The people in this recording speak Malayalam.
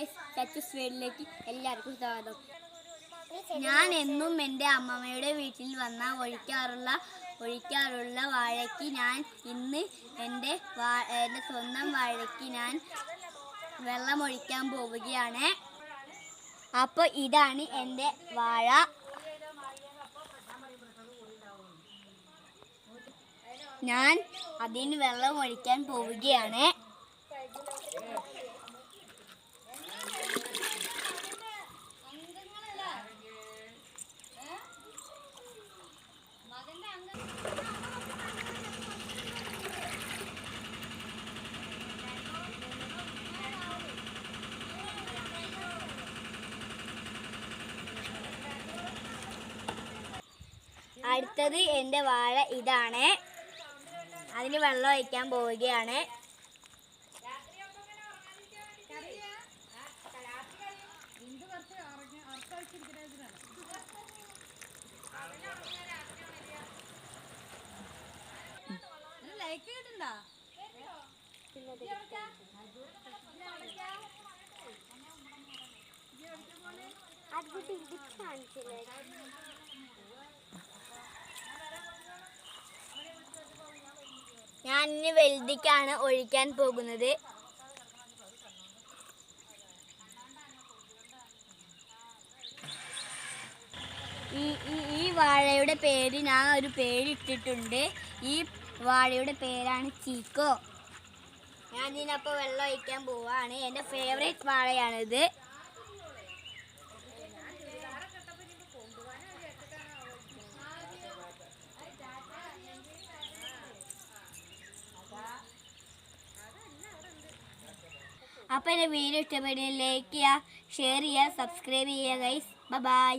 ഗൈസ്, ചച്ചൂസ് വീട്ടിലേക്ക് എല്ലാവർക്കും സ്വാഗതം. ഞാൻ എന്നും എൻ്റെ അമ്മമ്മയുടെ വീട്ടിൽ വന്നാൽ ഒഴിക്കാറുള്ള വാഴയ്ക്ക് ഞാൻ ഇന്ന് എൻ്റെ സ്വന്തം വാഴയ്ക്ക് ഞാൻ വെള്ളമൊഴിക്കാൻ പോവുകയാണ്. അപ്പോൾ ഇതാണ് എൻ്റെ വാഴ. ഞാൻ അതിന് വെള്ളമൊഴിക്കാൻ പോവുകയാണ്. അടുത്തത് എൻ്റെ വാഴ ഇതാണ്. അതിന് വെള്ളം ഒഴിക്കാൻ പോവുകയാണ്. ഞാൻ ഇനി വലുതിക്കാണ് ഒഴിക്കാൻ പോകുന്നത്. ഈ വാഴയുടെ പേര് ഞാൻ ഒരു പേരിട്ടിട്ടുണ്ട്. ഈ വാഴയുടെ പേരാണ് ചീക്കോ. ഞാൻ ഇതിനപ്പോൾ വെള്ളം ഒഴിക്കാൻ പോവാണ്. എൻ്റെ ഫേവറേറ്റ് വാഴയാണിത്. അപ്പോൾ എൻ്റെ വീഡിയോ ഇഷ്ടപ്പെടുന്ന ലൈക്ക് ചെയ്യുക, ഷെയർ ചെയ്യുക, സബ്സ്ക്രൈബ് ചെയ്യുക ഗൈസ്. ബൈ.